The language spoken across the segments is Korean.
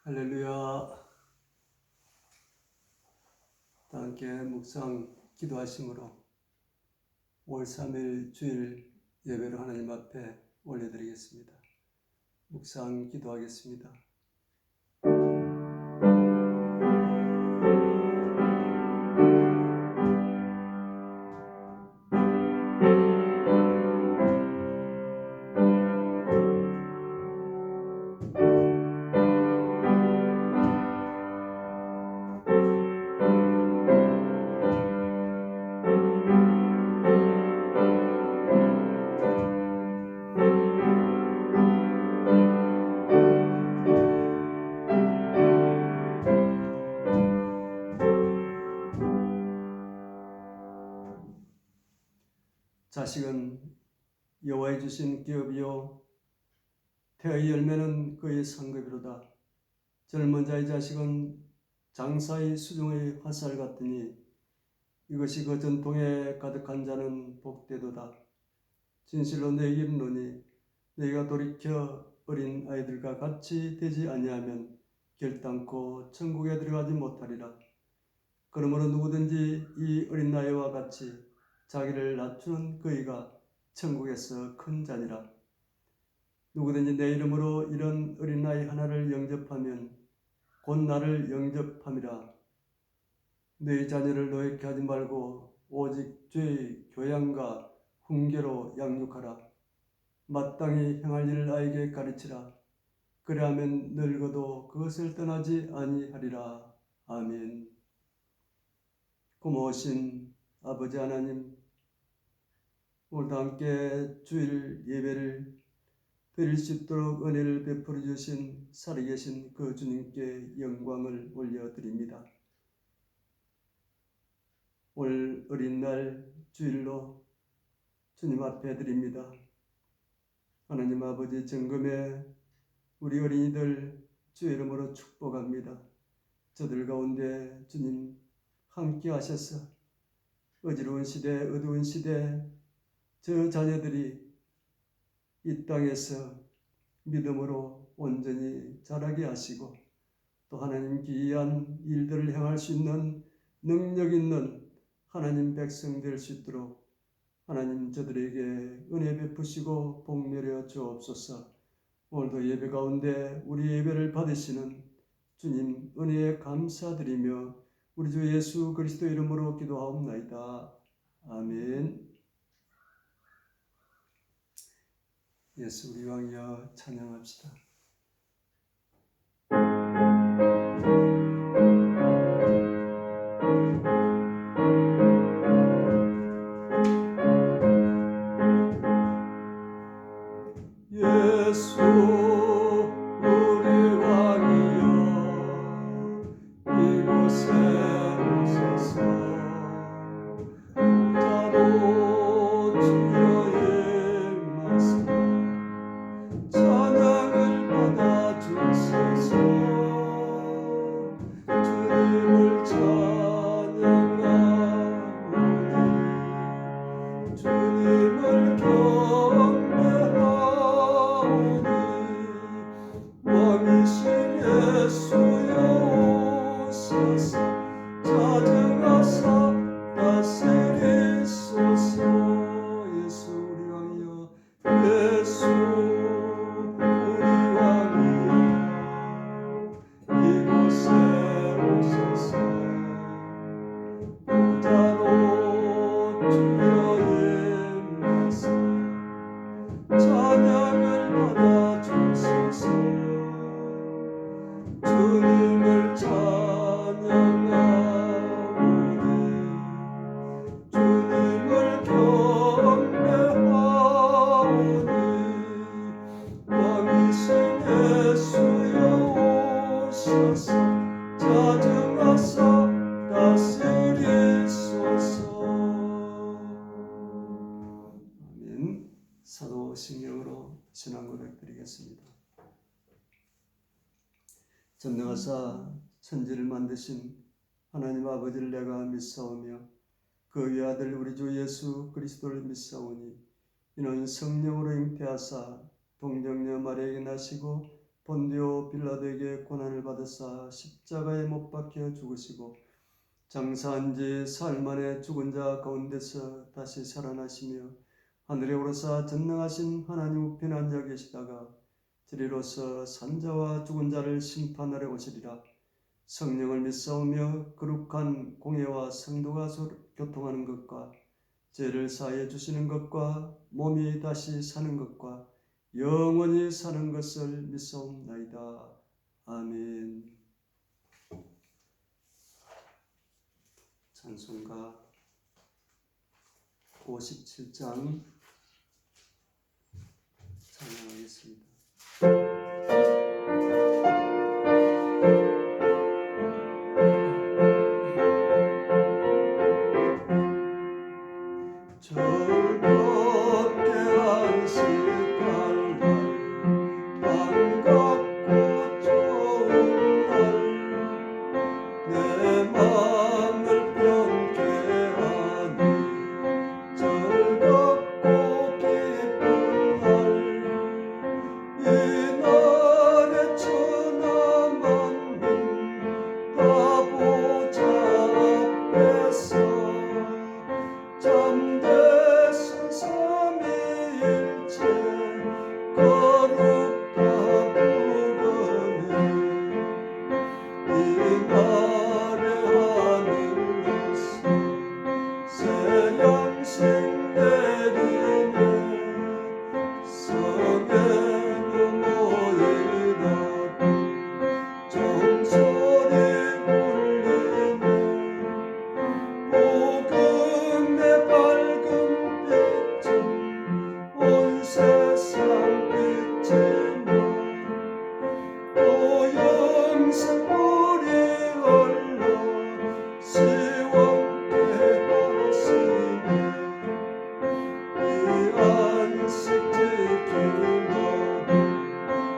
할렐루야. 다 함께 묵상 기도하심으로 5월 3일 주일 예배를 하나님 앞에 올려드리겠습니다. 묵상 기도하겠습니다. 자식은 여호와의 주신 기업이요 태의 열매는 그의 상급이로다. 젊은 자의 자식은 장사의 수종의 화살 같으니 이것이 그 전통에 가득한 자는 복되도다. 진실로 내게 이르노니 너희가 돌이켜 어린 아이들과 같이 되지 아니하면 결단코 천국에 들어가지 못하리라. 그러므로 누구든지 이 어린 아이와 같이 자기를 낮추는 그이가 천국에서 큰 자니라. 누구든지 내 이름으로 이런 어린아이 하나를 영접하면 곧 나를 영접함이라. 너희 자녀를 노예케 하지 말고 오직 죄의 교양과 훈계로 양육하라. 마땅히 행할 일을 아이에게 가르치라. 그리하면 늙어도 그것을 떠나지 아니하리라. 아멘. 고마우신 아버지 하나님, 오늘도 함께 주일 예배를 드릴 수 있도록 은혜를 베풀어 주신 살아계신 그 주님께 영광을 올려드립니다. 오늘 어린 날 주일로 주님 앞에 드립니다. 하나님 아버지, 정금에 우리 어린이들 주의 이름으로 축복합니다. 저들 가운데 주님 함께 하셔서 어지러운 시대, 어두운 시대 저 자녀들이 이 땅에서 믿음으로 온전히 자라게 하시고 또 하나님 기이한 일들을 행할 수 있는 능력 있는 하나님 백성 될 수 있도록 하나님 저들에게 은혜 베푸시고 복 내려 주옵소서. 오늘도 예배 가운데 우리 예배를 받으시는 주님 은혜에 감사드리며 우리 주 예수 그리스도 이름으로 기도하옵나이다. 아멘. 예수 우리 왕이여 찬양합시다. 예수 우리 왕이여 이곳에 오소서. 보좌로 주여 임하사 찬양을 받아 주소서. 주님을 찬양하오니 주님을 경배하오니 왕이신 예수여 오소서. 자정하사 다스리소서. 예수 우리 왕이여 예수 우리 왕이여 이곳에 오소서. 보좌로 주여 임하사 찬양을 받아 주소서. 주님을 찬양하오니 주님을 경배하오니 왕이신 예수여 오소서. 자정하사 다스리소서. 아멘. 사도신경으로 신앙 고백 드리겠습니다. 전능하사 천지를 만드신 하나님 아버지를 내가 믿사오며 그 외아들 우리 주 예수 그리스도를 믿사오니 이는 성령으로 잉태하사 동정녀 마리아에게 나시고 본디오 빌라도에게 고난을 받으사 십자가에 못 박혀 죽으시고 장사한 지 사흘 만에 죽은 자 가운데서 다시 살아나시며 하늘에 오르사 전능하신 하나님 우편에 앉아 계시다가 저리로서 산자와 죽은 자를 심판하러 오시리라. 성령을 믿사오며 거룩한 공예와 성도가 교통하는 것과 죄를 사하여 주시는 것과 몸이 다시 사는 것과 영원히 사는 것을 믿사옵나이다. 아멘. 찬송가 57장 찬양하겠습니다. 즐겁게 안식할 날 반갑고 좋은 날 내 맘을 편케 하니 즐겁고 기쁜 날 이 날에 천하 만민 다 보좌 앞에서 참되신 삼위일체 거룩다 부르네. 이 날에 하늘에서 새 양식 내리네. 성회로 모이라고 종소리 울리네. 복음의 밝은 빛은 온 세상 빛이며 또 영생불이 흘러 시원케 하시네. 이 안식 지키고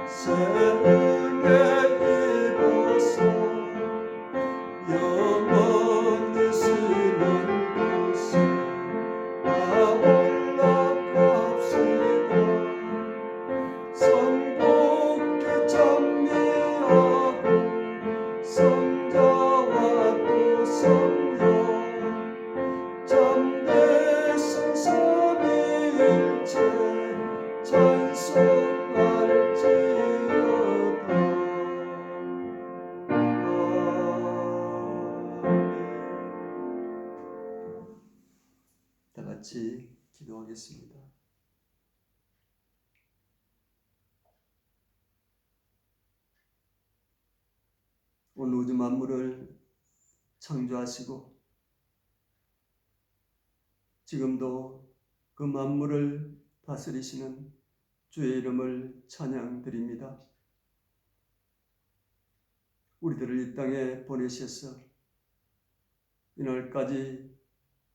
새 은혜 입어서 영원히 쉬는 곳에 다 올라갑시다. 성복게 찬미하고 성자와 또 성령 참되신 삼위일체 찬송할지어다. 다 같이 기도하겠습니다. 온 우주 만물을 창조하시고 지금도 그 만물을 다스리시는 주의 이름을 찬양드립니다. 우리들을 이 땅에 보내셔서 이날까지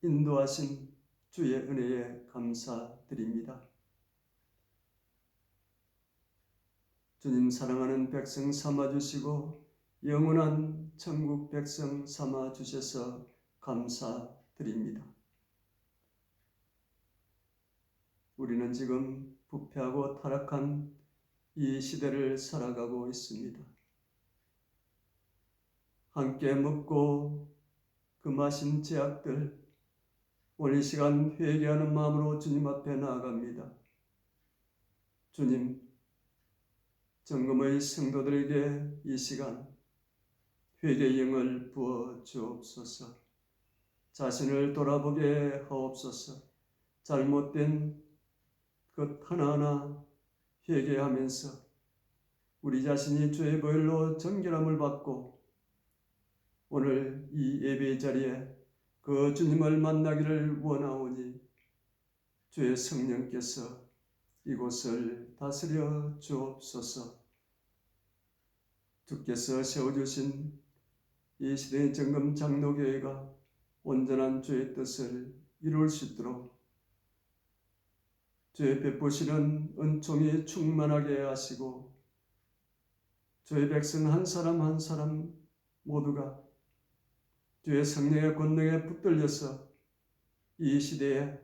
인도하신 주의 은혜에 감사드립니다. 주님 사랑하는 백성 삼아주시고 영원한 천국 백성 삼아주셔서 감사드립니다. 우리는 지금 부패하고 타락한 이 시대를 살아가고 있습니다. 함께 먹고 금하신 죄악들 오늘 이 시간 회개하는 마음으로 주님 앞에 나아갑니다. 주님, 정금의 성도들에게 이 시간 회개의 영을 부어 주옵소서. 자신을 돌아보게 하옵소서. 잘못된 것 하나하나 회개하면서 우리 자신이 주의 보혈로 정결함을 받고 오늘 이 예배의 자리에 그 주님을 만나기를 원하오니 주의 성령께서 이곳을 다스려 주옵소서. 주께서 세워주신 이 시대의 정금 장로교회가 온전한 주의 뜻을 이룰 수 있도록 주의 베푸시는 은총이 충만하게 하시고 주의 백성 한 사람 한 사람 모두가 주의 성령의 권능에 붙들려서 이 시대에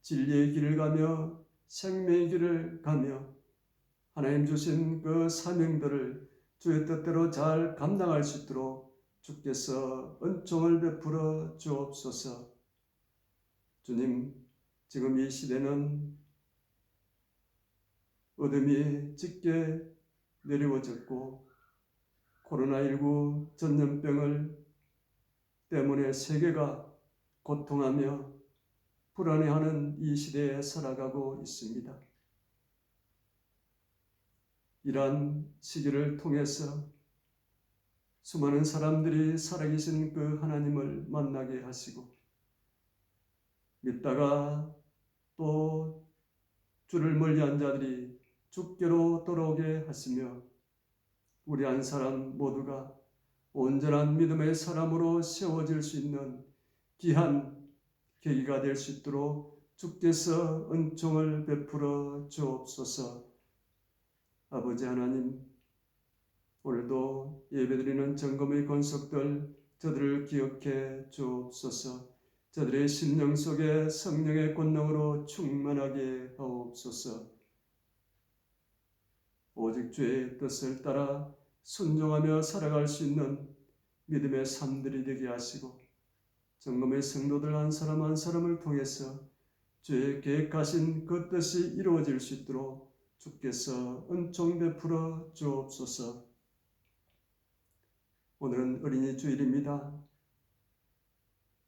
진리의 길을 가며 생명의 길을 가며 하나님 주신 그 사명들을 주의 뜻대로 잘 감당할 수 있도록 주께서 은총을 베풀어 주옵소서. 주님, 지금 이 시대는 어둠이 짙게 내리워졌고 코로나19 전염병을 때문에 세계가 고통하며 불안해하는 이 시대에 살아가고 있습니다. 이러한 시기를 통해서 수많은 사람들이 살아계신 그 하나님을 만나게 하시고 믿다가 또 주를 멀리한 자들이 주께로 돌아오게 하시며 우리 한 사람 모두가 온전한 믿음의 사람으로 세워질 수 있는 귀한 계기가 될 수 있도록 주께서 은총을 베풀어 주옵소서. 아버지 하나님, 오늘도 예배드리는 정금의 권속들 저들을 기억해 주옵소서. 저들의 심령 속에 성령의 권능으로 충만하게 하옵소서. 오직 주의 뜻을 따라 순종하며 살아갈 수 있는 믿음의 삶들이 되게 하시고 정금의 성도들 한 사람 한 사람을 통해서 주의 계획하신 그 뜻이 이루어질 수 있도록 주께서 은총 베풀어 주옵소서. 오늘은 어린이 주일입니다.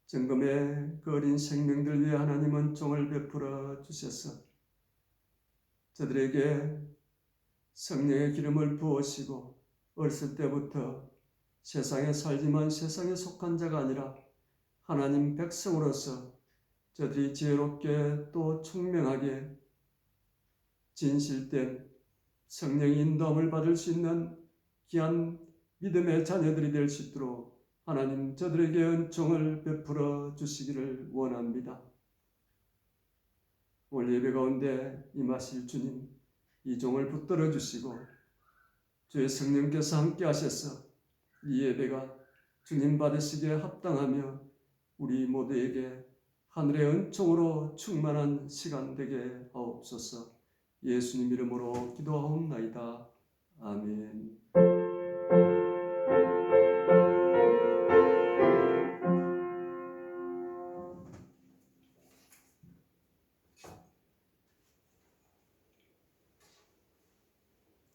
정금의 그 어린 생명들 위해 하나님 은총을 베풀어 주셔서 저들에게 성령의 기름을 부으시고 어렸을 때부터 세상에 살지만 세상에 속한 자가 아니라 하나님 백성으로서 저들이 지혜롭게 또 총명하게 진실된 성령의 인도함을 받을 수 있는 귀한 믿음의 자녀들이 될 수 있도록 하나님 저들에게 은총을 베풀어 주시기를 원합니다. 오늘 예배 가운데 임하실 주님, 이 종을 붙들어 주시고 주의 성령께서 함께 하셔서 이 예배가 주님 받으시기에 합당하며 우리 모두에게 하늘의 은총으로 충만한 시간 되게 하옵소서. 예수님 이름으로 기도하옵나이다. 아멘.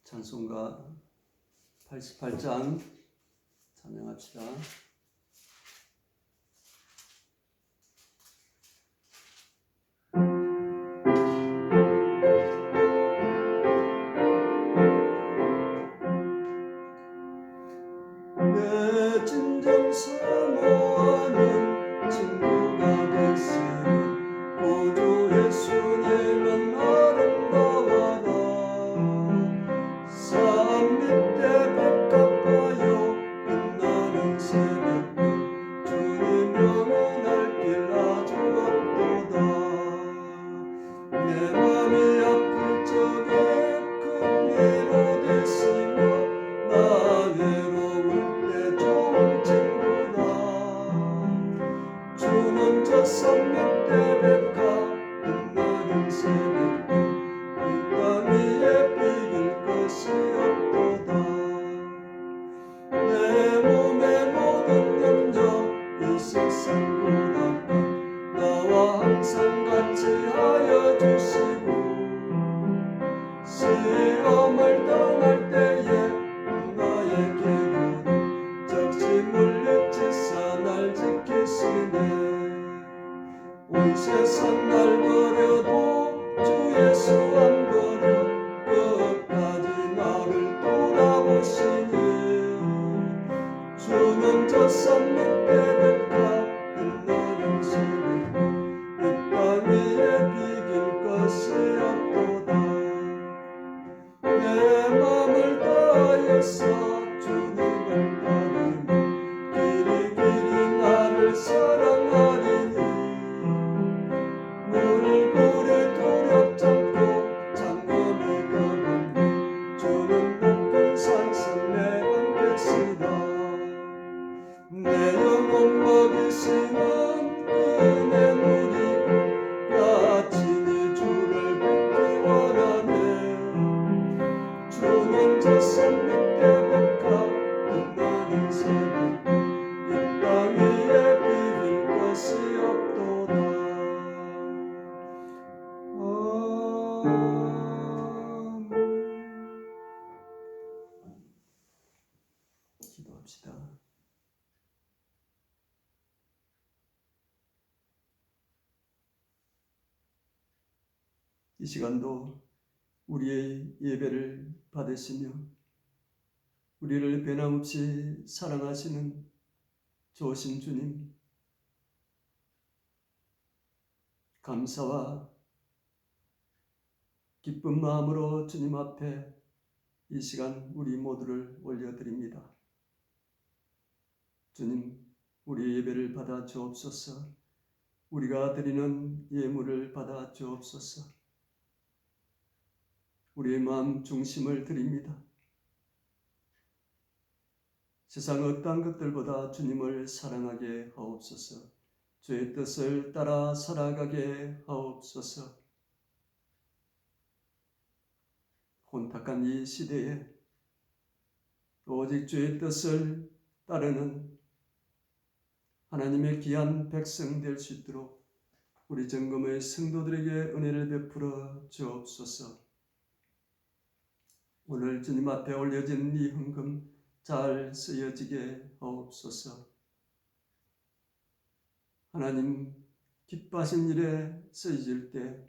찬송가 88장 찬양합시다. 내 진정 사모하는 친구가 되시는 구주 예수님은 아름다워라. 산 밑에 빛 같아요 빛나는 새벽별 주님 영원할 길 아주 없도다. 내 맘이 아플 적에 큰 위로 되시며 나 외로울 때 좋은 친구라. 주는 저 산 밑에 백합 빛나는 새벽별 이 땅 위에 비길 것이 없도다. 내 몸의 모든 염려 이 세상 고난감 나와 항상 같이 하여 주시고 시험을 당할 때에 나의 계교는 적시 물리치사 날 지키시네. 온 세상 날 버려도 주 예수 안 버려 끝까지 나를 돌아보시니. 주는 저 산 밑에 백합 빛나는 새벽별 이 땅 위에 비길 것이 없도다. 내 맘을 다하여서 주님을 따르며 길이 길이 나를 사랑하리니. 물불에 두렵지 않고 장검이 가만히 주는 높은 산성 내 방패시다. 내 영혼 먹이시는 그네 물이고 까치니 주를 뵙기 원하네. 기도합시다. 이 시간도 우리의 예배를 받으시며 우리를 변함없이 사랑하시는 좋으신 주님, 감사와 기쁜 마음으로 주님 앞에 이 시간 우리 모두를 올려드립니다. 주님, 우리의 예배를 받아 주옵소서. 우리가 드리는 예물을 받아 주옵소서. 우리의 마음 중심을 드립니다. 세상 어떠한 것들보다 주님을 사랑하게 하옵소서. 주의 뜻을 따라 살아가게 하옵소서. 혼탁한 이 시대에 오직 주의 뜻을 따르는 하나님의 귀한 백성 될 수 있도록 우리 정금의 성도들에게 은혜를 베풀어 주옵소서. 오늘 주님 앞에 올려진 이 헌금 잘 쓰여지게 하옵소서. 하나님 기뻐하신 일에 쓰여질 때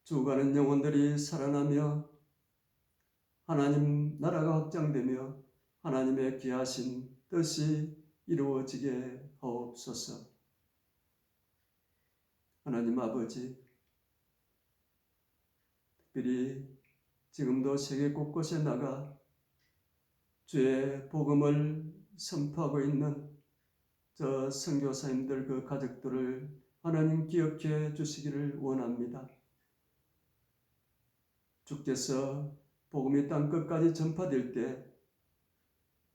죽어가는 영혼들이 살아나며 하나님 나라가 확장되며 하나님의 귀하신 뜻이 이루어지게 하옵소서. 하나님 아버지, 특별히 지금도 세계 곳곳에 나가 주의 복음을 선포하고 있는 저 선교사님들 그 가족들을 하나님 기억해 주시기를 원합니다. 주께서 복음이 땅 끝까지 전파될 때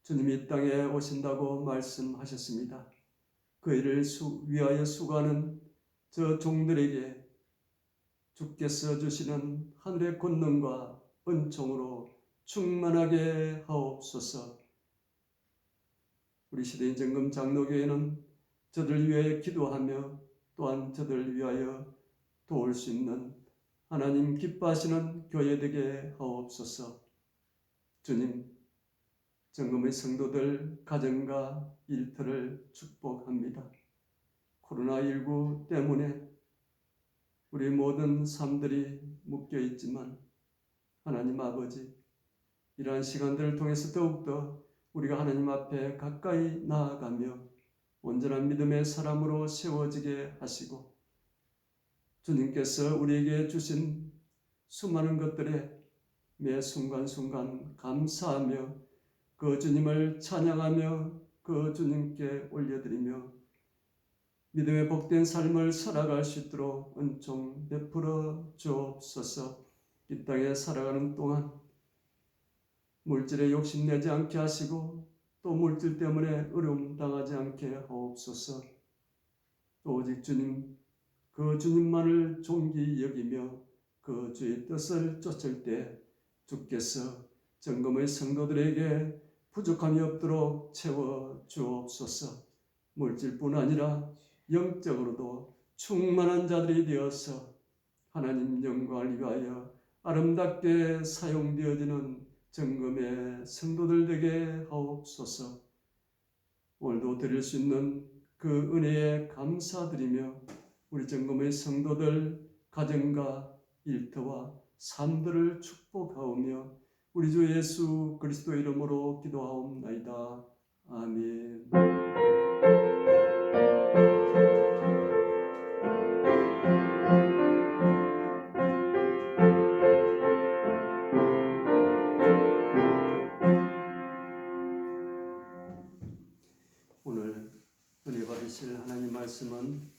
주님이 이 땅에 오신다고 말씀하셨습니다. 그 일을 위하여 수고하는 저 종들에게 주께서 주시는 하늘의 권능과 은총으로 충만하게 하옵소서. 우리 시대인 정금 장로교회는 저들 위해 기도하며 또한 저들 위하여 도울 수 있는 하나님 기뻐하시는 교회 되게 하옵소서. 주님, 정금의 성도들 가정과 일터를 축복합니다. 코로나19 때문에 우리 모든 삶들이 묶여 있지만 하나님 아버지, 이러한 시간들을 통해서 더욱더 우리가 하나님 앞에 가까이 나아가며 온전한 믿음의 사람으로 세워지게 하시고 주님께서 우리에게 주신 수많은 것들에 매 순간순간 감사하며 그 주님을 찬양하며 그 주님께 올려드리며 믿음의 복된 삶을 살아갈 수 있도록 은총 베풀어 주옵소서. 이 땅에 살아가는 동안 물질에 욕심내지 않게 하시고 또 물질 때문에 어려움 당하지 않게 하옵소서. 또 오직 주님, 그 주님만을 존귀 여기며 그 주의 뜻을 쫓을 때 주께서 정금의 성도들에게 부족함이 없도록 채워 주옵소서. 물질뿐 아니라 영적으로도 충만한 자들이 되어서 하나님 영광을 위하여 아름답게 사용되어지는 정금의 성도들 되게 하옵소서. 오늘도 드릴 수 있는 그 은혜에 감사드리며 우리 정금의 성도들 가정과 일터와 삶들을 축복하오며 우리 주 예수 그리스도 이름으로 기도하옵나이다. 아멘. 오늘 은혜 받으실 하나님 말씀은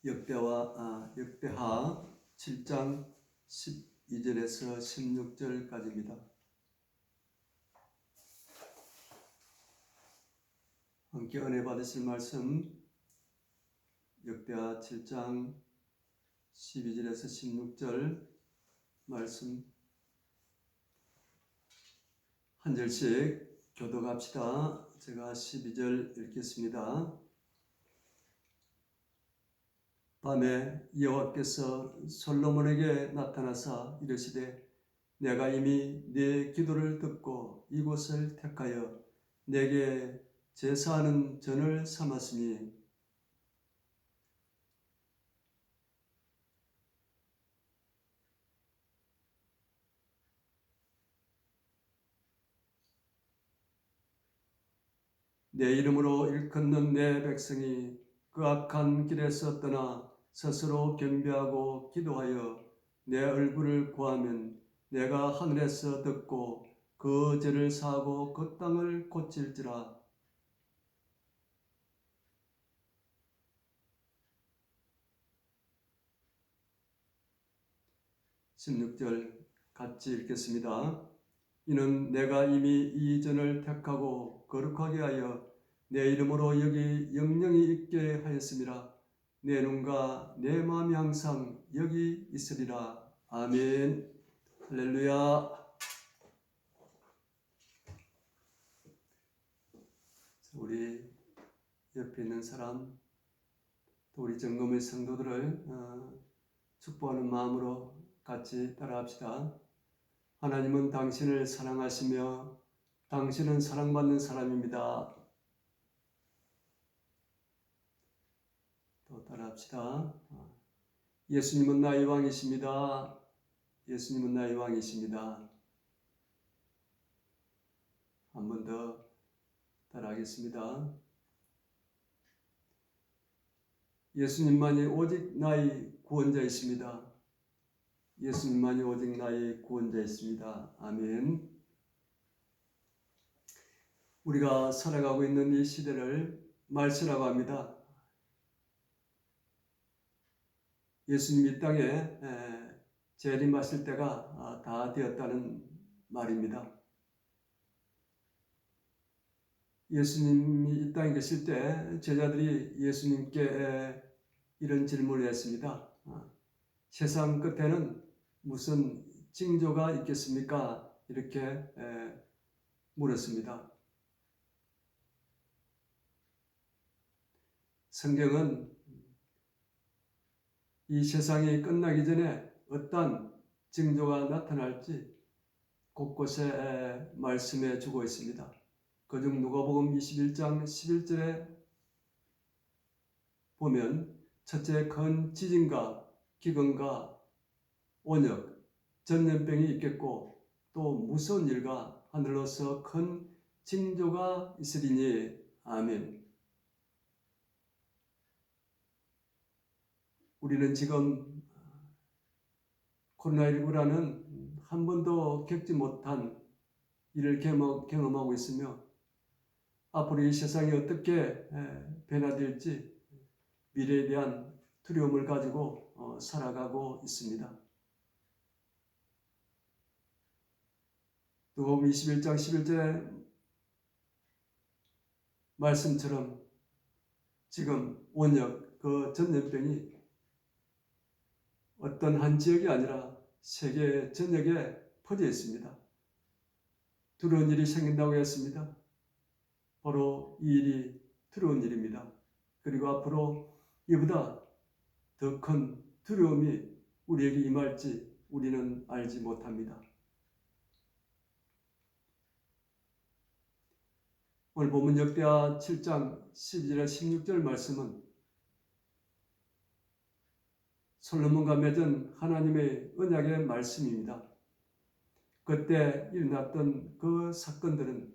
역대하 7장 12절에서 16절까지입니다. 함께 은혜 받으실 말씀 역대하 7장 12절에서 16절 말씀 한 절씩 교독합시다. 제가 12절 읽겠습니다. 밤에 여호와께서 솔로몬에게 나타나사 이르시되 내가 이미 네 기도를 듣고 이곳을 택하여 내게 제사하는 전을 삼았으니 '내 이름으로 일컫는 내 백성이 그 악한 길에서 떠나 스스로 겸비하고 기도하여 내 얼굴을 구하면 내가 하늘에서 듣고 그 죄를 사하고 그 땅을 고칠지라.' 16절 같이 읽겠습니다. 이는 내가 이미 이 전을 택하고 거룩하게 하여 내 이름으로 여기 영영이 있게 하였음이라. 내 눈과 내 마음이 항상 여기 있으리라. 아멘. 할렐루야. 우리 옆에 있는 사람, 또 우리 정금의 성도들을 축복하는 마음으로 같이 따라합시다. 하나님은 당신을 사랑하시며 당신은 사랑받는 사람입니다. 또 따라합시다. 예수님은 나의 왕이십니다. 예수님은 나의 왕이십니다. 한 번 더 따라하겠습니다. 예수님만이 오직 나의 구원자이십니다. 예수님만이 오직 나의 구원자이십니다. 아멘. 우리가 살아가고 있는 이 시대를 말세라고 합니다. 예수님이 이 땅에 재림하실 때가 다 되었다는 말입니다. 예수님이 이 땅에 계실 때 제자들이 예수님께 이런 질문을 했습니다. 세상 끝에는 무슨 징조가 있겠습니까? 이렇게 물었습니다. 성경은 이 세상이 끝나기 전에 어떤 징조가 나타날지 곳곳에 말씀해 주고 있습니다. 그중 누가복음 21장 11절에 보면 첫째 큰 지진과 기근과 온역, 전염병이 있겠고 또 무서운 일과 하늘로서 큰 징조가 있으리니 아멘. 우리는 지금 코로나19라는 한 번도 겪지 못한 일을 경험하고 있으며 앞으로 이 세상이 어떻게 변화될지 미래에 대한 두려움을 가지고 살아가고 있습니다. 누가복음 21장 11절의 말씀처럼 지금 온역, 그 전염병이 어떤 한 지역이 아니라 세계 전역에 퍼져 있습니다. 두려운 일이 생긴다고 했습니다. 바로 이 일이 두려운 일입니다. 그리고 앞으로 이보다 더 큰 두려움이 우리에게 임할지 우리는 알지 못합니다. 오늘 본문 역대하 7장 12절에 16절 말씀은 솔로몬과 맺은 하나님의 언약의 말씀입니다. 그때 일어났던 그 사건들은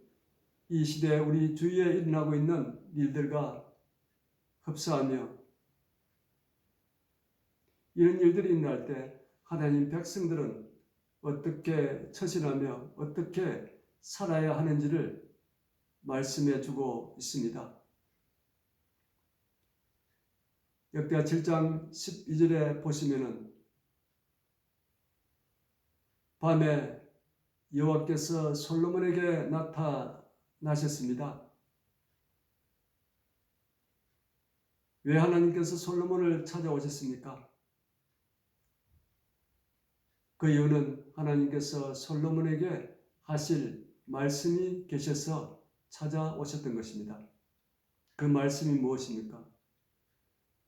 이 시대에 우리 주위에 일어나고 있는 일들과 흡사하며 이런 일들이 일어날 때 하나님 백성들은 어떻게 처신하며 어떻게 살아야 하는지를 말씀해 주고 있습니다. 역대하 7장 12절에 보시면은 밤에 여호와께서 솔로몬에게 나타나셨습니다. 왜 하나님께서 솔로몬을 찾아오셨습니까? 그 이유는 하나님께서 솔로몬에게 하실 말씀이 계셔서 찾아오셨던 것입니다. 그 말씀이 무엇입니까?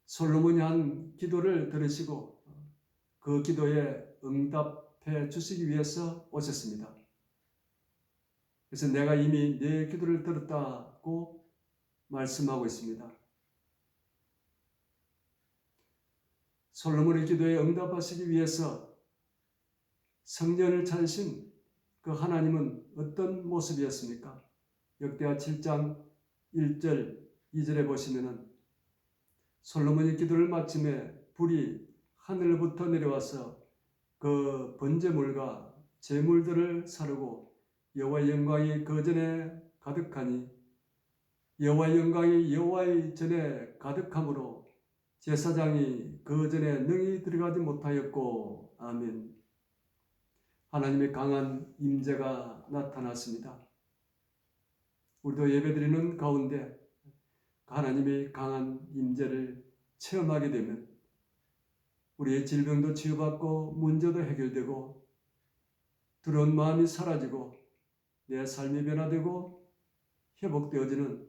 솔로몬이 한 기도를 들으시고 그 기도에 응답해 답해 주시기 위해서 오셨습니다. 그래서 내가 이미 네 기도를 들었다고 말씀하고 있습니다. 솔로몬의 기도에 응답하시기 위해서 성전을 찾으신 그 하나님은 어떤 모습이었습니까? 역대하 7장 1절 2절에 보시면은 솔로몬이 기도를 마침에 불이 하늘부터 내려와서 그 번제물과 제물들을 사르고 여호와의 영광이 그 전에 가득하니 여호와의 영광이 여호와의 전에 가득함으로 제사장이 그 전에 능히 들어가지 못하였고 아멘. 하나님의 강한 임재가 나타났습니다. 우리도 예배드리는 가운데 하나님의 강한 임재를 체험하게 되면 우리의 질병도 치유받고 문제도 해결되고 두려운 마음이 사라지고 내 삶이 변화되고 회복되어지는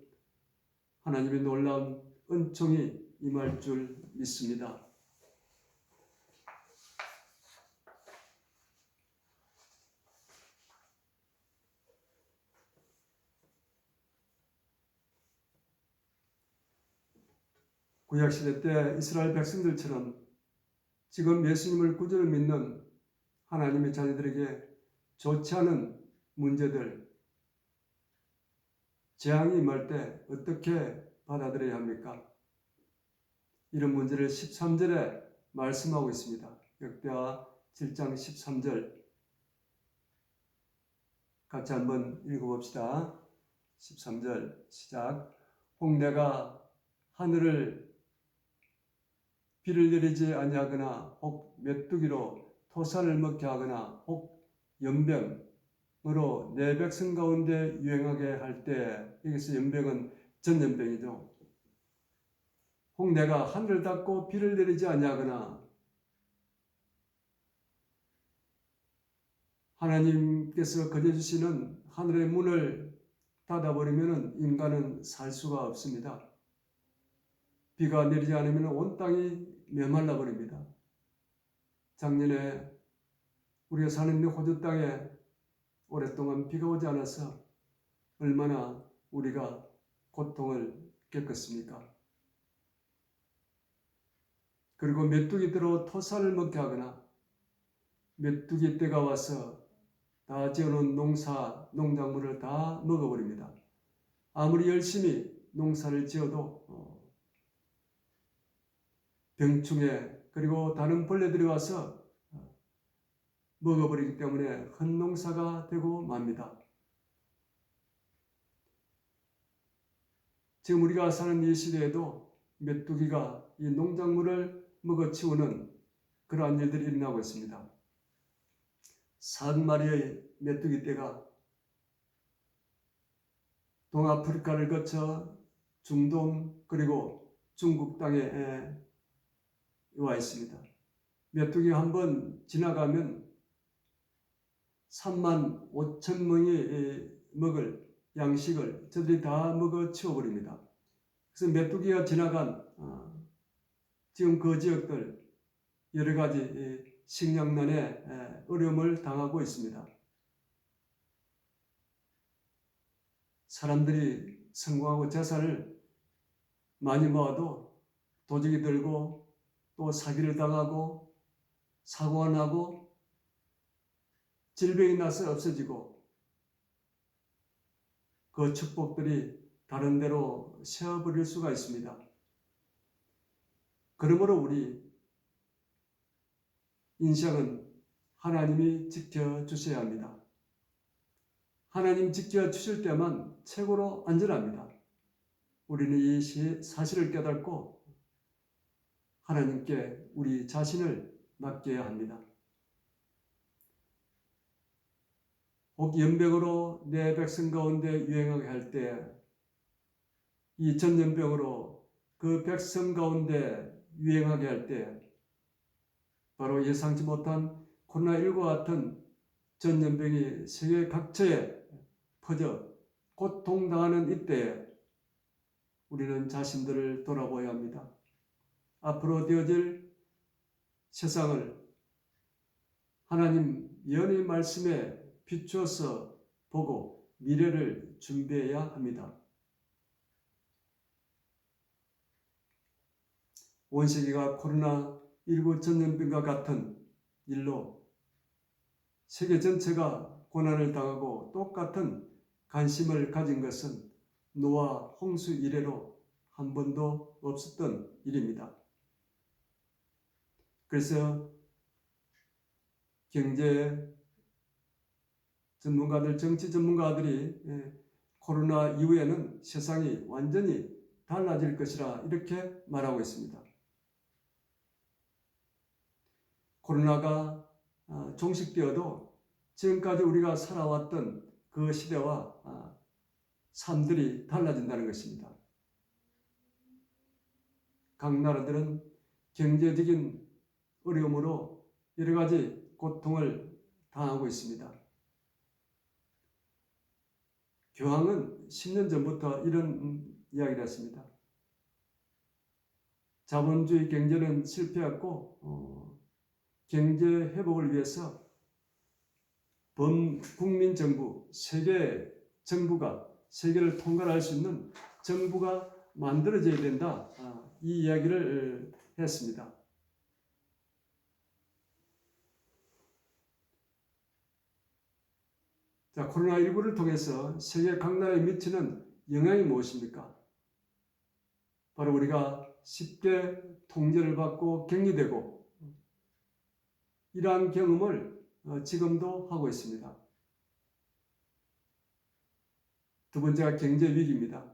하나님의 놀라운 은총이 임할 줄 믿습니다. 구약시대 때 이스라엘 백성들처럼 지금 예수님을 구주로 믿는 하나님의 자녀들에게 좋지 않은 문제들, 재앙이 임할 때 어떻게 받아들여야 합니까? 이런 문제를 13절에 말씀하고 있습니다. 역대하 7장 13절 같이 한번 읽어봅시다. 13절 시작. 혹 내가 하늘을 비를 내리지 아니하거나 혹 메뚜기로 토산을 먹게 하거나 혹 연병으로 내 백성 가운데 유행하게 할 때, 여기서 연병은 전염병이죠. 혹 내가 하늘을 닫고 비를 내리지 아니하거나 하나님께서 거저주시는 하늘의 문을 닫아버리면 인간은 살 수가 없습니다. 비가 내리지 않으면 온 땅이 메말라 버립니다. 작년에 우리가 사는 호주 땅에 오랫동안 비가 오지 않아서 얼마나 우리가 고통을 겪었습니까? 그리고 메뚜기들로 토사를 먹게 하거나 메뚜기 때가 와서 다 지어놓은 농작물을 다 먹어버립니다. 아무리 열심히 농사를 지어도 병충해 그리고 다른 벌레들이 와서 먹어버리기 때문에 헛농사가 되고 맙니다. 지금 우리가 사는 이 시대에도 메뚜기가 이 농작물을 먹어치우는 그러한 일들이 일어나고 있습니다. 40마리의 메뚜기 떼가 동아프리카를 거쳐 중동 그리고 중국 땅에 와 있습니다. 메뚜기 한 번 지나가면 3만 5천 명이 먹을 양식을 저들이 다 먹어 치워버립니다. 그래서 메뚜기가 지나간 지금 그 지역들 여러 가지 식량난에 어려움을 당하고 있습니다. 사람들이 성공하고 재산을 많이 모아도 도둑이 들고 또 사기를 당하고 사고가 나고 질병이 나서 없어지고 그 축복들이 다른 데로 새어버릴 수가 있습니다. 그러므로 우리 인생은 하나님이 지켜주셔야 합니다. 하나님 지켜주실 때만 최고로 안전합니다. 우리는 이 사실을 깨닫고 하나님께 우리 자신을 맡겨야 합니다. 혹 연병으로 내 백성 가운데 유행하게 할 때 이 전염병으로 그 백성 가운데 유행하게 할 때 바로 예상치 못한 코로나19와 같은 전염병이 세계 각처에 퍼져 고통당하는 이때에 우리는 자신들을 돌아보아야 합니다. 앞으로 되어질 세상을 하나님 예언의 말씀에 비추어서 보고 미래를 준비해야 합니다. 온 세계가 코로나19 전염병과 같은 일로 세계 전체가 고난을 당하고 똑같은 관심을 가진 것은 노아 홍수 이래로 한 번도 없었던 일입니다. 그래서 경제 전문가들, 정치 전문가들이 코로나 이후에는 세상이 완전히 달라질 것이라 이렇게 말하고 있습니다. 코로나가 종식되어도 지금까지 우리가 살아왔던 그 시대와 삶들이 달라진다는 것입니다. 각 나라들은 경제적인 어려움으로 여러 가지 고통을 당하고 있습니다. 교황은 10년 전부터 이런 이야기를 했습니다. 자본주의 경제는 실패했고 경제 회복을 위해서 범국민 정부, 세계 정부가 세계를 통괄할 수 있는 정부가 만들어져야 된다. 이 이야기를 했습니다. 자, 코로나19를 통해서 세계 각 나라에 미치는 영향이 무엇입니까? 바로 우리가 쉽게 통제를 받고 격리되고 이러한 경험을 지금도 하고 있습니다. 두 번째가 경제 위기입니다.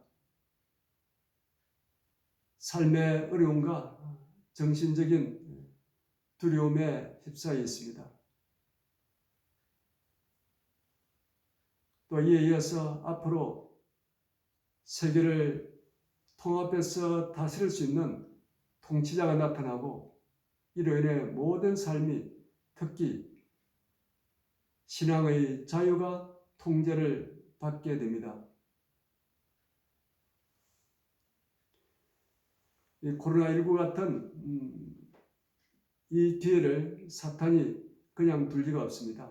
삶의 어려움과 정신적인 두려움에 휩싸여 있습니다. 또 이에 이어서 앞으로 세계를 통합해서 다스릴 수 있는 통치자가 나타나고 이로 인해 모든 삶이 특히 신앙의 자유가 통제를 받게 됩니다. 이 코로나19 같은 이 기회를 사탄이 그냥 둘 리가 없습니다.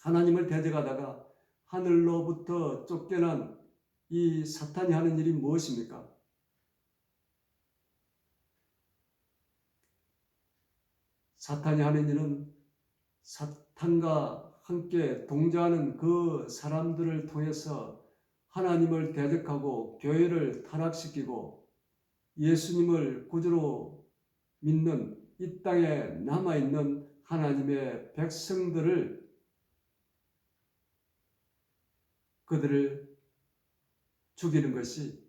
하나님을 대적하다가 하늘로부터 쫓겨난 이 사탄이 하는 일이 무엇입니까? 사탄이 하는 일은 사탄과 함께 동조하는 그 사람들을 통해서 하나님을 대적하고 교회를 타락시키고 예수님을 구주로 믿는 이 땅에 남아있는 하나님의 백성들을 그들을 죽이는 것이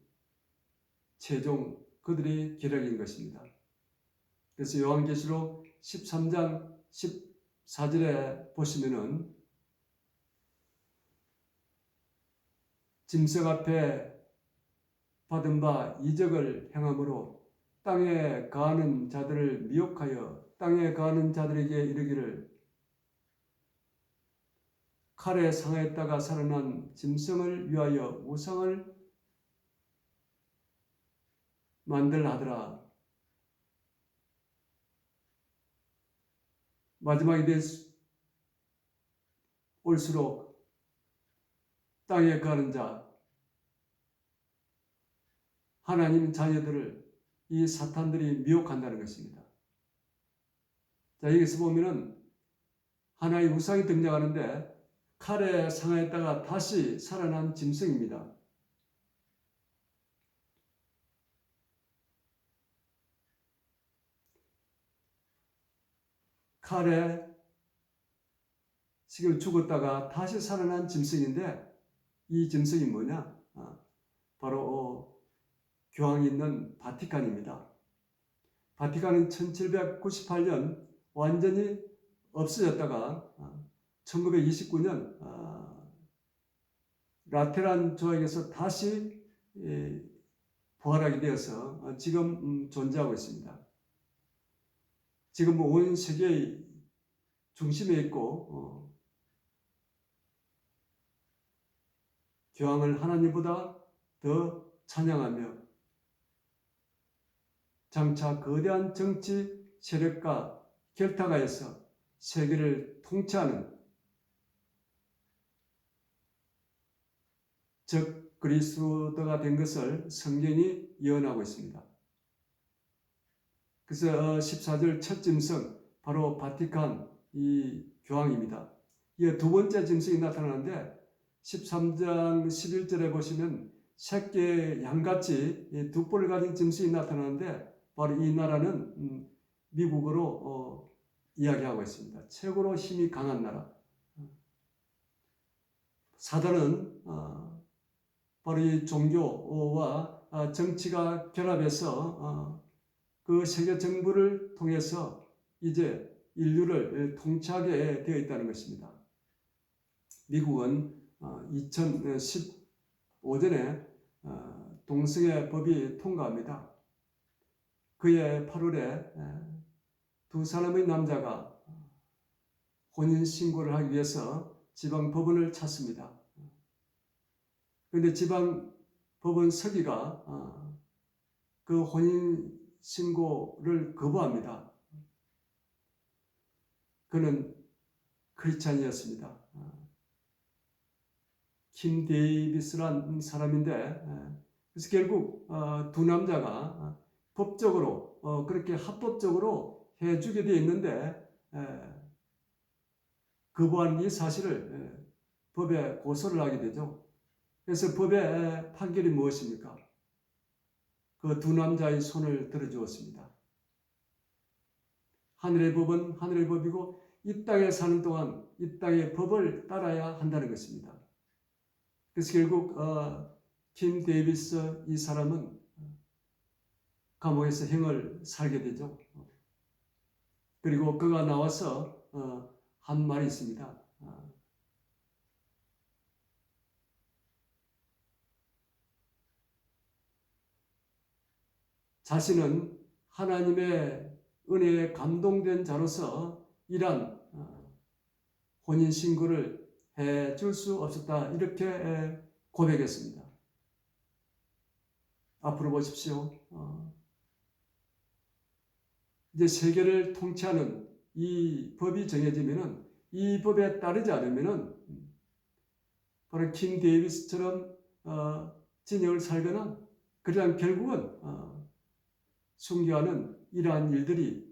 최종 그들의 계략인 것입니다. 그래서 요한계시록 13장 14절에 보시면은 짐승 앞에 받은 바 이적을 행함으로 땅에 거하는 자들을 미혹하여 땅에 거하는 자들에게 이르기를 칼에 상하였다가 살아난 짐승을 위하여 우상을 만들하더라. 마지막이 올수록 땅에 거하는 자 하나님 자녀들을 이 사탄들이 미혹한다는 것입니다. 자, 여기서 보면은 하나의 우상이 등장하는데 칼에 상하였다가 다시 살아난 짐승입니다. 칼에 지금 죽었다가 다시 살아난 짐승인데 이 짐승이 뭐냐? 바로 교황이 있는 바티칸입니다. 바티칸은 1798년 완전히 없어졌다가 1929년 라테란 조약에서 다시 부활하게 되어서 지금 존재하고 있습니다. 지금 온 세계의 중심에 있고 교황을 하나님보다 더 찬양하며 장차 거대한 정치 세력과 결탁하여서 세계를 통치하는 적 그리스도가 된 것을 성경이 예언하고 있습니다. 그래서 14절 첫 짐승 바로 바티칸 이 교황입니다. 이게 두 번째 짐승이 나타나는데 13장 11절에 보시면 새끼 양같이 두 뿔을 가진 짐승이 나타나는데 바로 이 나라는 미국으로 이야기하고 있습니다. 최고로 힘이 강한 나라. 사단은 바로 이 종교와 정치가 결합해서 그 세계 정부를 통해서 이제 인류를 통치하게 되어 있다는 것입니다. 미국은 2015년에 동성애 법이 통과합니다. 그해 8월에 두 사람의 남자가 혼인신고를 하기 위해서 지방법원을 찾습니다. 그런데 지방법원 서기가 그 혼인신고를 거부합니다. 그는 크리스찬이었습니다. 킴 데이비스란 사람인데 그래서 결국 두 남자가 법적으로 그렇게 합법적으로 해주게 되어 있는데 거부한 이 사실을 법에 고소를 하게 되죠. 그래서 법의 판결이 무엇입니까? 그 두 남자의 손을 들어주었습니다. 하늘의 법은 하늘의 법이고 이 땅에 사는 동안 이 땅의 법을 따라야 한다는 것입니다. 그래서 결국 킴 데이비스 이 사람은 감옥에서 형을 살게 되죠. 그리고 그가 나와서 한 말이 있습니다. 자신은 하나님의 은혜에 감동된 자로서 이러한 혼인신고를 해줄 수 없었다. 이렇게 고백했습니다. 앞으로 보십시오. 이제 세계를 통치하는 이 법이 정해지면은 이 법에 따르지 않으면은 바로 킴 데이비스처럼 진영을 살거나 그러한 결국은 순교하는 이러한 일들이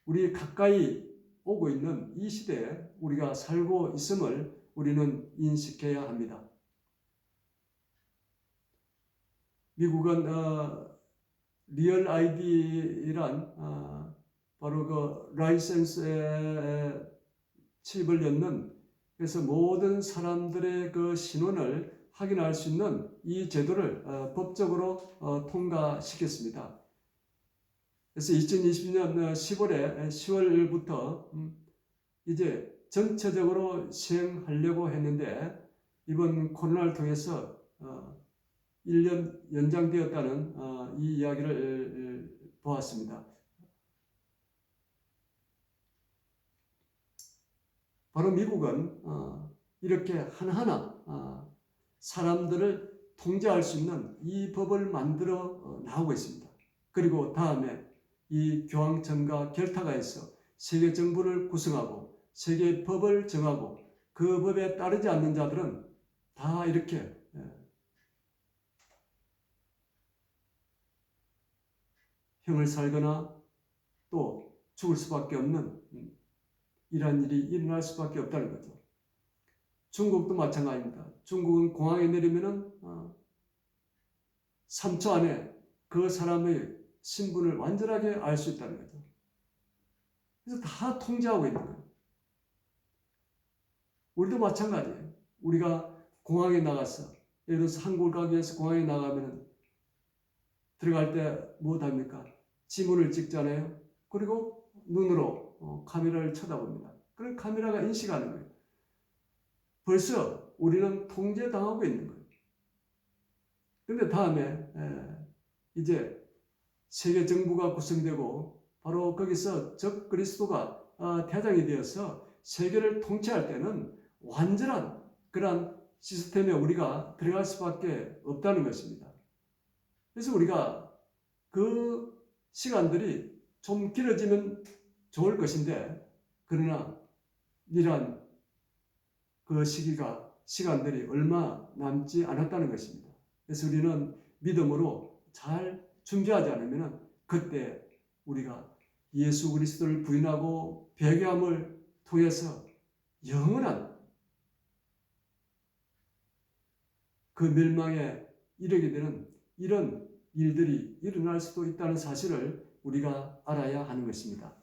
우리 가까이 오고 있는 이 시대에 우리가 살고 있음을 우리는 인식해야 합니다. 미국은 리얼 아이디란 바로 그 라이센스에 칩을 넣는 그래서 모든 사람들의 그 신원을 확인할 수 있는 이 제도를 법적으로 통과시켰습니다. 그래서 2020년 10월부터 이제 전체적으로 시행하려고 했는데 이번 코로나를 통해서 1년 연장되었다는 이 이야기를 보았습니다. 바로 미국은 이렇게 하나하나 사람들을 통제할 수 있는 이 법을 만들어 나오고 있습니다. 그리고 다음에 이 교황청과 결탁하여서 세계 정부를 구성하고 세계 법을 정하고 그 법에 따르지 않는 자들은 다 이렇게 형을 살거나 또 죽을 수밖에 없는 이러한 일이 일어날 수밖에 없다는 거죠. 중국도 마찬가지입니다. 중국은 공항에 내리면은 3초 안에 그 사람의 신분을 완전하게 알 수 있다는 거죠. 그래서 다 통제하고 있는 거예요. 우리도 마찬가지예요. 우리가 공항에 나가서 예를 들어서 한국을 가기 위해서 공항에 나가면 들어갈 때 무엇 합니까? 지문을 찍잖아요. 그리고 눈으로 카메라를 쳐다봅니다. 그럼 카메라가 인식하는 거예요. 벌써 우리는 통제당하고 있는 거예요. 그런데 다음에 이제 세계 정부가 구성되고 바로 거기서 적 그리스도가 대장이 되어서 세계를 통치할 때는 완전한 그러한 시스템에 우리가 들어갈 수밖에 없다는 것입니다. 그래서 우리가 그 시간들이 좀 길어지면 좋을 것인데 그러나 이러한 그 시간들이 얼마 남지 않았다는 것입니다. 그래서 우리는 믿음으로 잘 준비하지 않으면 그때 우리가 예수 그리스도를 부인하고 배교함을 통해서 영원한 그 멸망에 이르게 되는 이런 일들이 일어날 수도 있다는 사실을 우리가 알아야 하는 것입니다.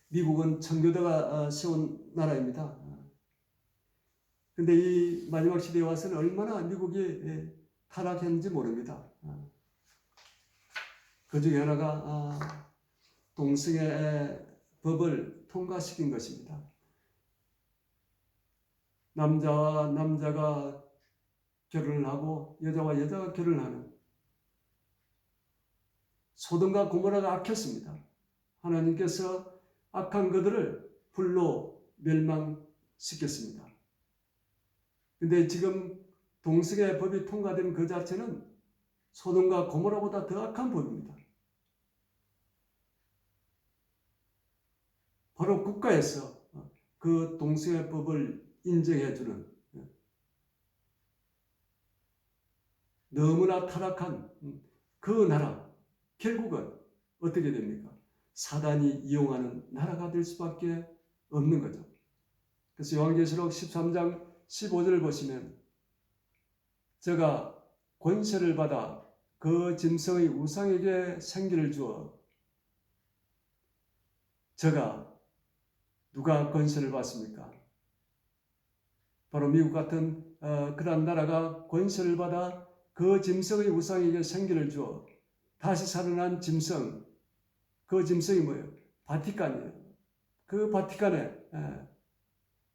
미국은 청교도가 세운 나라입니다. 근데 이 마지막 시대에 와서는 얼마나 미국이 타락했는지 모릅니다. 그 중에 하나가 동성애 법을 통과시킨 것입니다. 남자와 남자가 결혼을 하고 여자와 여자가 결혼을 하는, 소돔과 고모라가 악했습니다. 하나님께서 악한 그들을 불로 멸망시켰습니다. 근데 지금 동성애 법이 통과된 그 자체는 소돔과 고모라보다 더 악한 법입니다. 바로 국가에서 그 동성애법을 인정해주는 너무나 타락한 그 나라, 결국은 어떻게 됩니까? 사단이 이용하는 나라가 될 수밖에 없는 거죠. 그래서 요한계시록 13장 15절을 보시면 저가 권세를 받아 그 짐승의 우상에게 생기를 주어, 저가 누가 권세를 받습니까? 바로 미국 같은 그러한 나라가 권세를 받아 그 짐승의 우상에게 생기를 주어 다시 살아난 짐승, 그 짐승이 뭐예요? 바티칸이에요. 그 바티칸에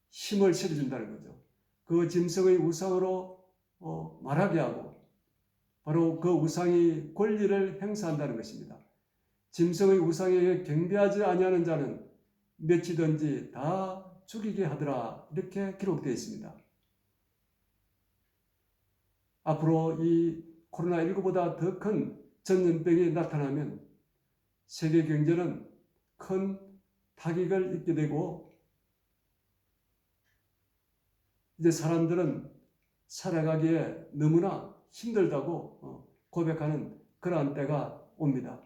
힘을 실어준다는 거죠. 그 짐승의 우상으로 말하게 하고 바로 그 우상이 권리를 행사한다는 것입니다. 짐승의 우상에게 경배하지 아니하는 자는 맺히든지 다 죽이게 하더라, 이렇게 기록되어 있습니다. 앞으로 이 코로나19보다 더 큰 전염병이 나타나면 세계 경제는 큰 타격을 입게 되고 이제 사람들은 살아가기에 너무나 힘들다고 고백하는 그러한 때가 옵니다.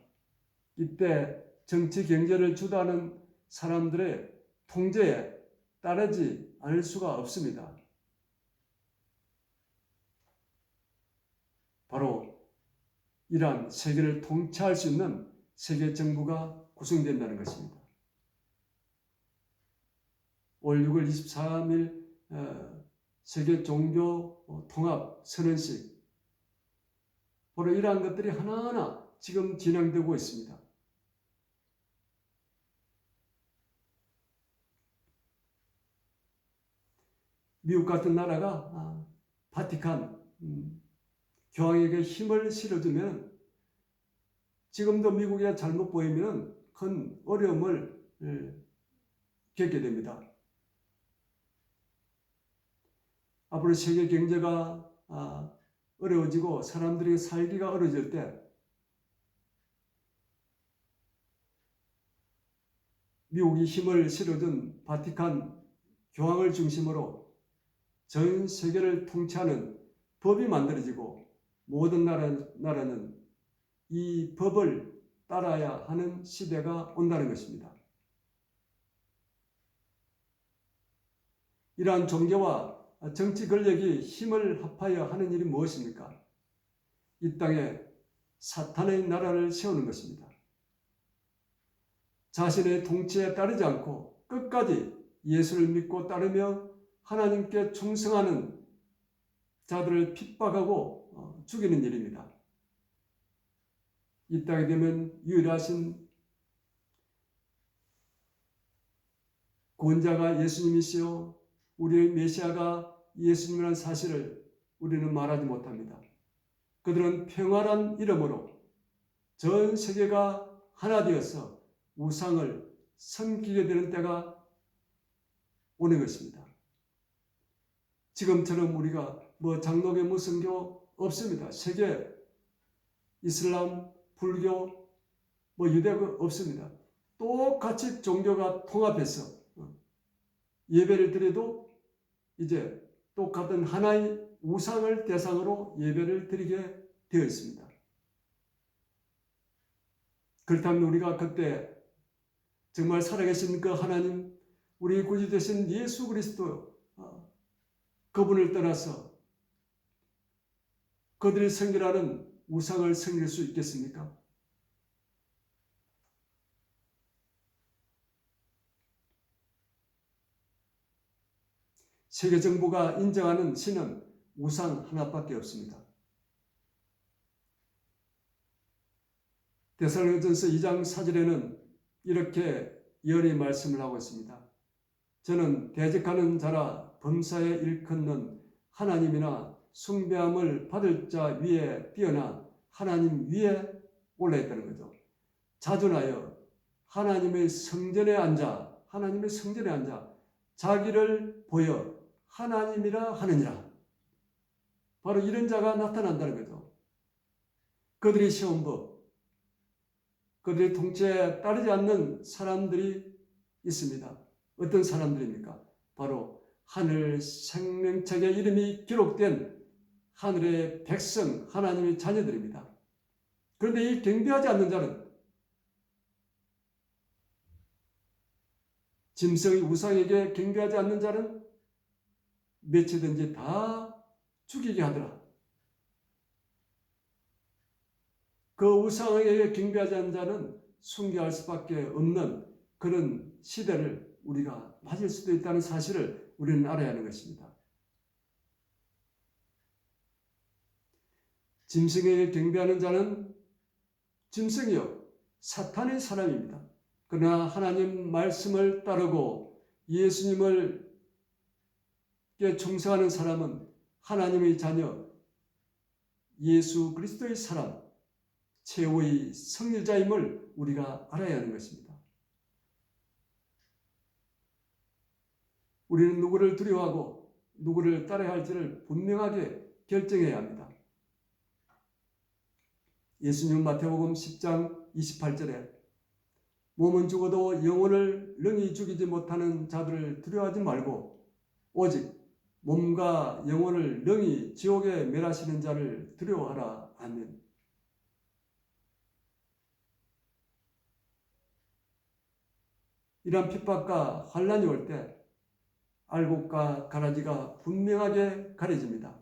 이때 정치 경제를 주도하는 사람들의 통제에 따르지 않을 수가 없습니다. 바로 이러한 세계를 통치할 수 있는 세계 정부가 구성된다는 것입니다. 올 6월 23일 세계 종교 통합 선언식, 바로 이러한 것들이 하나하나 지금 진행되고 있습니다. 미국 같은 나라가 바티칸 교황에게 힘을 실어주면 지금도 미국이 잘못 보이면 큰 어려움을 겪게 됩니다. 앞으로 세계 경제가 어려워지고 사람들이 살기가 어려워질 때 미국이 힘을 실어준 바티칸 교황을 중심으로 전 세계를 통치하는 법이 만들어지고 모든 나라는 이 법을 따라야 하는 시대가 온다는 것입니다. 이러한 종교와 정치 권력이 힘을 합하여 하는 일이 무엇입니까? 이 땅에 사탄의 나라를 세우는 것입니다. 자신의 통치에 따르지 않고 끝까지 예수를 믿고 따르며 하나님께 충성하는 자들을 핍박하고 죽이는 일입니다. 이 땅에 되면 유일하신 구원자가 예수님이시요 우리의 메시아가 예수님이라는 사실을 우리는 말하지 못합니다. 그들은 평화란 이름으로 전 세계가 하나 되어서 우상을 섬기게 되는 때가 오는 것입니다. 지금처럼 우리가 장로교 무슨교 없습니다. 세계 이슬람, 불교, 유대교 없습니다. 똑같이 종교가 통합해서 예배를 드려도 이제 똑같은 하나의 우상을 대상으로 예배를 드리게 되어 있습니다. 그렇다면 우리가 그때 정말 살아계신 그 하나님, 우리 구주 되신 예수 그리스도, 그분을 떠나서 그들이 섬기라는 우상을 섬길 수 있겠습니까? 세계 정부가 인정하는 신은 우상 하나밖에 없습니다. 데살로니가전서 2장 4절에는 이렇게 열이 말씀을 하고 있습니다. 저는 대적하는 자라 범사에 일컫는 하나님이나 숭배함을 받을 자 위에 뛰어나 하나님 위에 올라있다는 거죠. 자존하여 하나님의 성전에 앉아 자기를 보여 하나님이라 하느니라. 바로 이런 자가 나타난다는 거죠. 그들이 세운 법, 그들의 통치에 따르지 않는 사람들이 있습니다. 어떤 사람들입니까? 바로 하늘 생명책에 이름이 기록된 하늘의 백성, 하나님의 자녀들입니다. 그런데 이 경배하지 않는 자는 짐승의 우상에게 경배하지 않는 자는 며칠든지 다 죽이게 하더라. 그 우상에게 경배하지 않는 자는 순교할 수밖에 없는 그런 시대를 우리가 맞을 수도 있다는 사실을 우리는 알아야 하는 것입니다. 짐승에게 경배하는 자는 짐승이요 사탄의 사람입니다. 그러나 하나님 말씀을 따르고 예수님을 충성하는 사람은 하나님의 자녀, 예수 그리스도의 사람, 최후의 성일자임을 우리가 알아야 하는 것입니다. 우리는 누구를 두려워하고 누구를 따라야 할지를 분명하게 결정해야 합니다. 예수님은 마태복음 10장 28절에 몸은 죽어도 영혼을 능히 죽이지 못하는 자들을 두려워하지 말고 오직 몸과 영혼을 능히 지옥에 멸하시는 자를 두려워하라. 아멘. 이러한 핍박과 환난이 올 때 알곡과 가라지가 분명하게 가려집니다.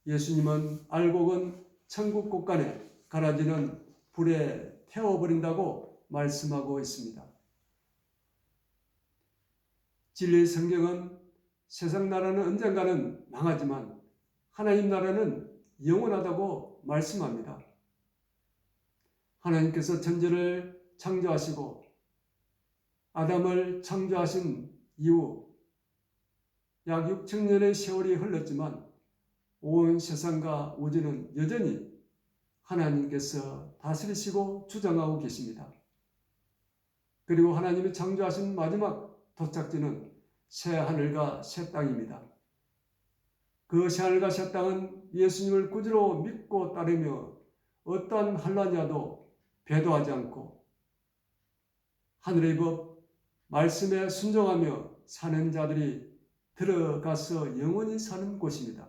예수님은 알곡은 천국 곳간에, 가라지는 불에 태워버린다고 말씀하고 있습니다. 진리의 성경은 세상 나라는 언젠가는 망하지만 하나님 나라는 영원하다고 말씀합니다. 하나님께서 천지를 창조하시고 아담을 창조하신 이후 약 6,000년의 세월이 흘렀지만 온 세상과 우주는 여전히 하나님께서 다스리시고 주장하고 계십니다. 그리고 하나님이 창조하신 마지막 도착지는 새 하늘과 새 땅입니다. 그 새 하늘과 새 땅은 예수님을 구주로 믿고 따르며 어떠한 환난이 와도 배도하지 않고 하늘의 법, 말씀에 순종하며 사는 자들이 들어가서 영원히 사는 곳입니다.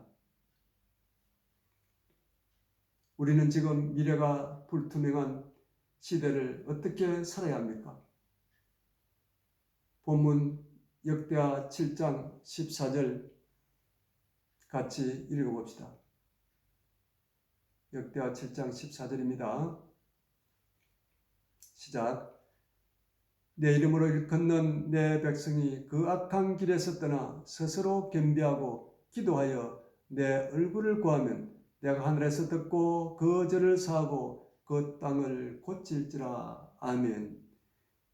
우리는 지금 미래가 불투명한 시대를 어떻게 살아야 합니까? 본문 역대하 7장 14절 같이 읽어봅시다. 역대하 7장 14절입니다. 시작. 내 이름으로 일컫는 내 백성이 그 악한 길에서 떠나 스스로 겸비하고 기도하여 내 얼굴을 구하면 내가 하늘에서 듣고 그 죄를 사하고 그 땅을 고칠지라. 아멘.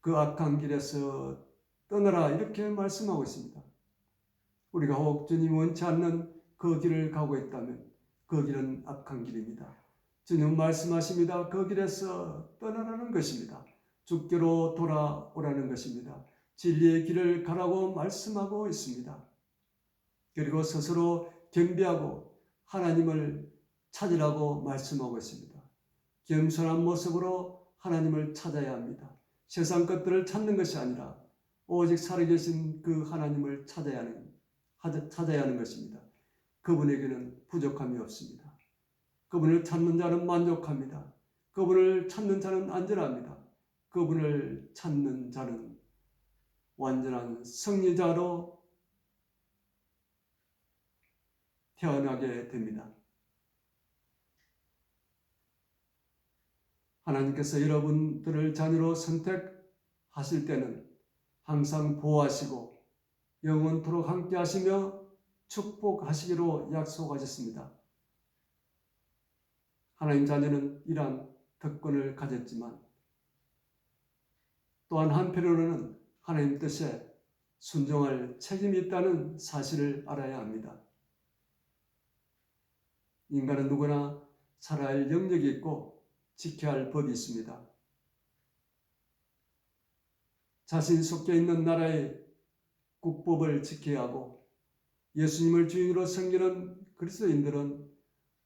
그 악한 길에서 떠나라 이렇게 말씀하고 있습니다. 우리가 혹 주님 원치 않는 그 길을 가고 있다면 그 길은 악한 길입니다. 주님 말씀하십니다. 그 길에서 떠나라는 것입니다. 주께로 돌아오라는 것입니다. 진리의 길을 가라고 말씀하고 있습니다. 그리고 스스로 겸비하고 하나님을 찾으라고 말씀하고 있습니다. 겸손한 모습으로 하나님을 찾아야 합니다. 세상 것들을 찾는 것이 아니라 오직 살아계신 그 하나님을 찾아야 하는 것입니다. 그분에게는 부족함이 없습니다. 그분을 찾는 자는 만족합니다. 그분을 찾는 자는 안전합니다. 그분을 찾는 자는 완전한 승리자로 태어나게 됩니다. 하나님께서 여러분들을 자녀로 선택하실 때는 항상 보호하시고 영원토록 함께 하시며 축복하시기로 약속하셨습니다. 하나님 자녀는 이러한 특권을 가졌지만 또한 한편으로는 하나님 뜻에 순종할 책임이 있다는 사실을 알아야 합니다. 인간은 누구나 살아야 할 영역이 있고 지켜야 할 법이 있습니다. 자신 속해 있는 나라의 국법을 지켜야 하고 예수님을 주인으로 섬기는 그리스도인들은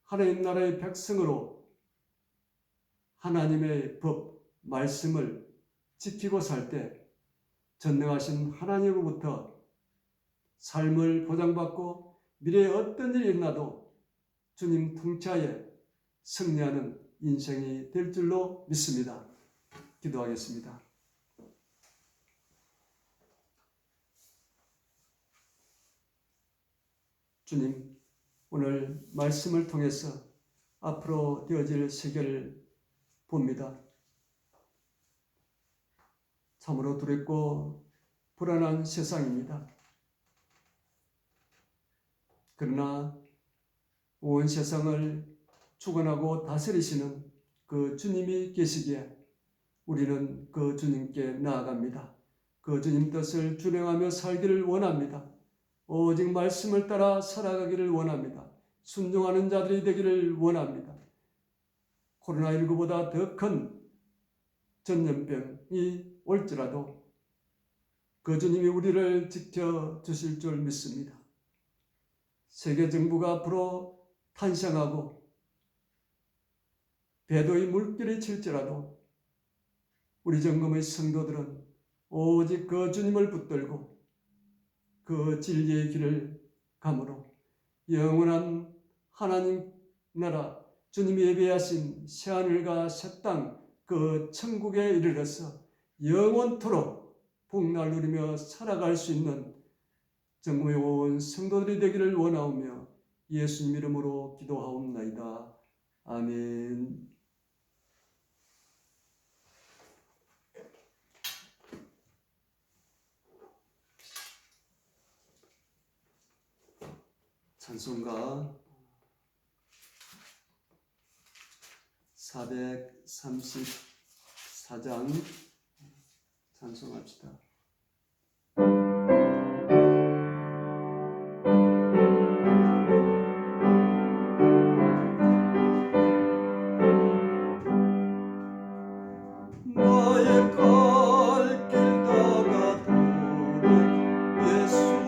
하나님 나라의 백성으로 하나님의 법, 말씀을 지키고 살 때 전능하신 하나님으로부터 삶을 보장받고 미래에 어떤 일이 일어나도 주님 통치하에 승리하는 인생이 될 줄로 믿습니다. 기도하겠습니다. 주님, 오늘 말씀을 통해서 앞으로 되어질 세계를 봅니다. 참으로 두렵고 불안한 세상입니다. 그러나 온 세상을 주관하고 다스리시는 그 주님이 계시기에 우리는 그 주님께 나아갑니다. 그 주님 뜻을 준행하며 살기를 원합니다. 오직 말씀을 따라 살아가기를 원합니다. 순종하는 자들이 되기를 원합니다. 코로나19보다 더 큰 전염병이 올지라도 그 주님이 우리를 지켜주실 줄 믿습니다. 세계 정부가 앞으로 탄생하고 배도의 물결이 칠지라도 우리 정금의 성도들은 오직 그 주님을 붙들고 그 진리의 길을 감으로 영원한 하나님 나라 주님이 예배하신 새하늘과 새 땅 그 천국에 이르러서 영원토록 복날 누리며 살아갈 수 있는 정금의 온 성도들이 되기를 원하오며 예수님 이름으로 기도하옵나이다. 아멘. 찬송가 434장 찬송합시다. 나의 갈길 따라 예수의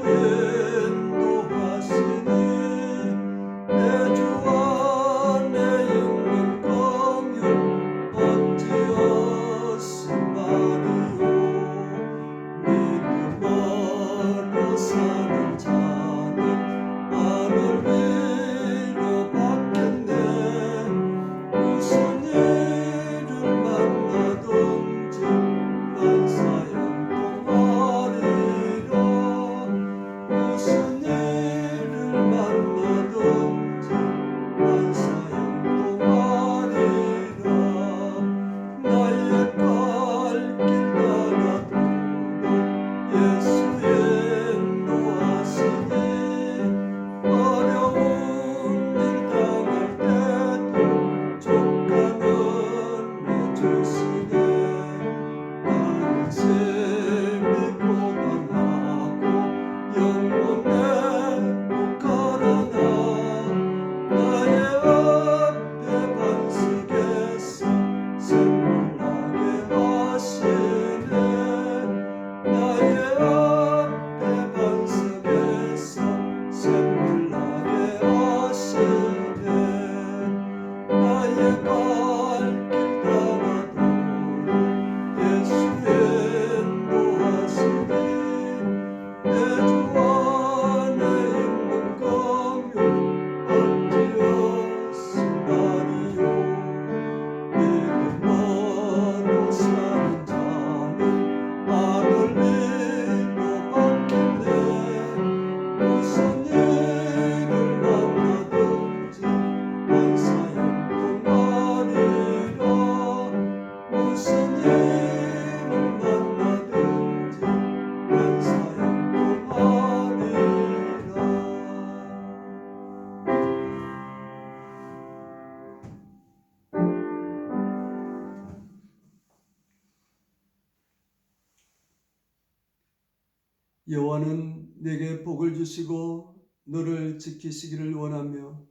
여호와는 내게 복을 주시고 너를 지키시기를 원하며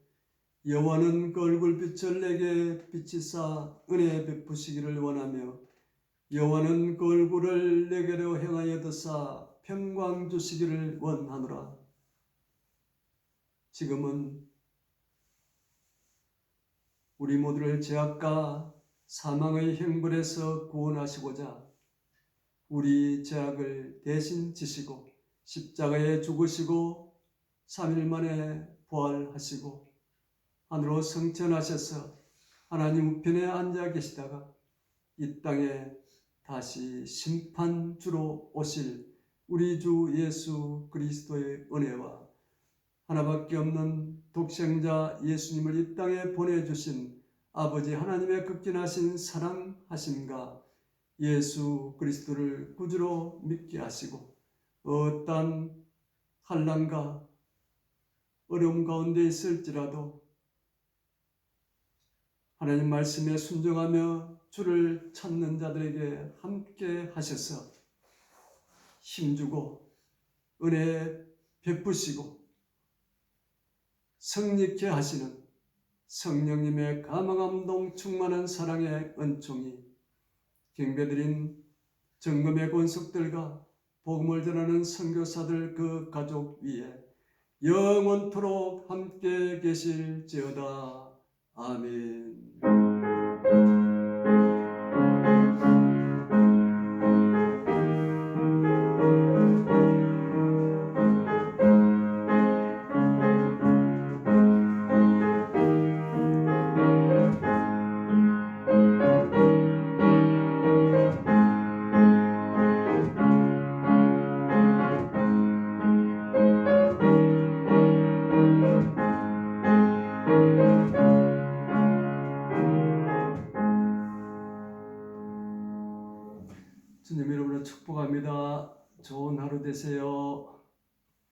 여호와는 그 얼굴빛을 내게 비치사 은혜 베푸시기를 원하며 여호와는 그 얼굴을 내게로 향하여 드사 평강 주시기를 원하노라. 지금은 우리 모두를 죄악과 사망의 형벌에서 구원하시고자 우리 죄악을 대신 지시고 십자가에 죽으시고 3일 만에 부활하시고 하늘로 승천하셔서 하나님 우편에 앉아 계시다가 이 땅에 다시 심판주로 오실 우리 주 예수 그리스도의 은혜와 하나밖에 없는 독생자 예수님을 이 땅에 보내주신 아버지 하나님의 극진하신 사랑하심과 예수 그리스도를 구주로 믿게 하시고 어떠한 환난과 어려움 가운데 있을지라도 하나님 말씀에 순종하며 주를 찾는 자들에게 함께 하셔서 힘주고 은혜 베푸시고 성립케 하시는 성령님의 감화감동 충만한 사랑의 은총이 경배드린 정금의 권속들과 복음을 전하는 선교사들 그 가족 위에 영원토록 함께 계실지어다. 아멘. 주님 이름으로 축복합니다. 좋은 하루 되세요.